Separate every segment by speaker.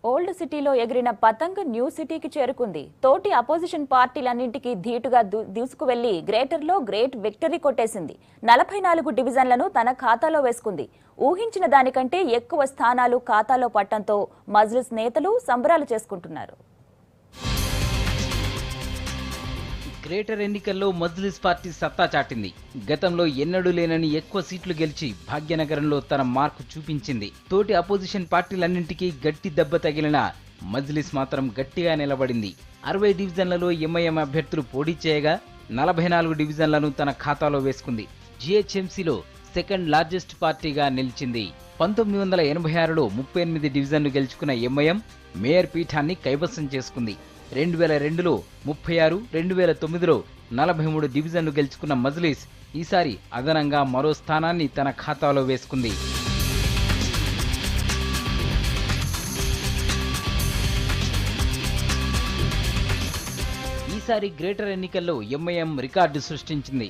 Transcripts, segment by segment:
Speaker 1: Old సిటీలో ఎగిరిన పతంగ్ new సిటీకి చేరుకుంది. తోటి అపోజిషన్ పార్టీలన్నింటికీ ధీటుగా దూసుకువెళ్లి గ్రేటర్లో గ్రేట్ విక్టరీ కొట్టేసింది. 44 డివిజన్లను తన ఖాతాలో వేసుకుంది. ఊహించిన దానికంటే ఎక్కువ స్థానాలు ఖాతాలో పట్టడంతో మజ్లిస్ నేతలు సంబరాలు చేసుకుంటున్నారు.
Speaker 2: గ్రేటర్ ఎన్నికల్లో మజ్లిస్ పార్టీ సత్తా చాటింది. గతంలో ఎన్నడూ లేనని ఎక్కువ సీట్లు గెలిచి భాగ్యనగరంలో తన మార్కు చూపించింది. తోటి అపోజిషన్ పార్టీలన్నింటికీ గట్టి దెబ్బ తగిలిన మజ్లిస్ మాత్రం గట్టిగా నిలబడింది. 60 డివిజన్లలో ఎంఐఎం అభ్యర్థులు పోటీ చేయగా 44 డివిజన్లను తన ఖాతాలో వేసుకుంది. జీహెచ్ఎంసీలో సెకండ్ లార్జెస్ట్ పార్టీగా నిలిచింది. 1986లో 38 డివిజన్లు గెలుచుకున్న ఎంఐఎం మేయర్ పీఠాన్ని కైవసం చేసుకుంది. 2002లో 36, 2009లో 43 డివిజన్లు గెలుచుకున్న మజ్లిస్ ఈసారి అదనంగా మరో స్థానాన్ని తన ఖాతాలో వేసుకుంది. ఈసారి గ్రేటర్ ఎన్నికల్లో ఎంఐఎం రికార్డు సృష్టించింది.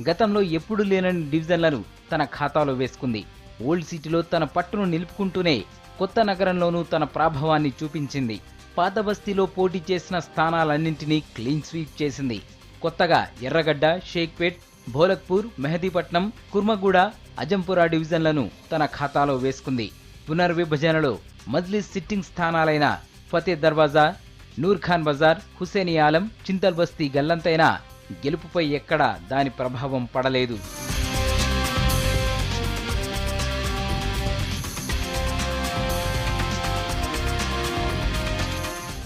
Speaker 2: గతంలో ఎప్పుడూ లేనని డివిజన్లను తన ఖాతాలో వేసుకుంది. ఓల్డ్ సిటీలో తన పట్టును నిలుపుకుంటూనే కొత్త నగరంలోనూ తన ప్రభావాన్ని చూపించింది. పాత బస్తీలో పోటీ చేసిన స్థానాలన్నింటినీ క్లీన్ స్వీప్ చేసింది. కొత్తగా ఎర్రగడ్డ, షేక్పేట్, భోలక్పూర్, మెహదీపట్నం, కుర్మగూడ, అజంపురా డివిజన్లను తన ఖాతాలో వేసుకుంది. పునర్విభజనలో మజ్లిస్ సిట్టింగ్ స్థానాలైన ఫతే దర్వాజా, నూర్ఖాన్ బజార్, హుసేని ఆలం, చింతల్ బస్తీ గల్లంతైనా గెలుపుపై ఎక్కడా దాని ప్రభావం పడలేదు.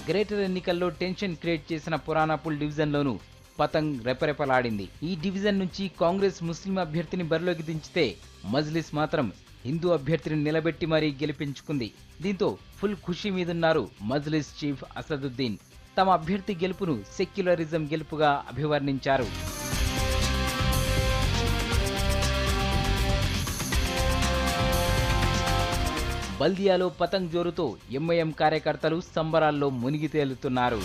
Speaker 2: గ్రేటర్ ఎన్నికల్లో టెన్షన్ క్రియేట్ చేసిన పురాణాపూల్ డివిజన్లోనూ పతంగ్ రెపరెపలాడింది. ఈ డివిజన్ నుంచి కాంగ్రెస్ ముస్లిం అభ్యర్థిని బరిలోకి దించితే మజ్లిస్ మాత్రం హిందూ అభ్యర్థిని నిలబెట్టి మరీ గెలిపించుకుంది. దీంతో ఫుల్ ఖుషీ మీదున్నారు మజ్లిస్ చీఫ్ అసదుద్దీన్. తమ అభ్యర్థి గెలుపును సెక్యులరిజం గెలుపుగా అభివర్ణించారు. బల్దియాలో పతంగ్ జోరుతో ఎంఐఎం కార్యకర్తలు సంబరాల్లో మునిగి తేలుతున్నారు.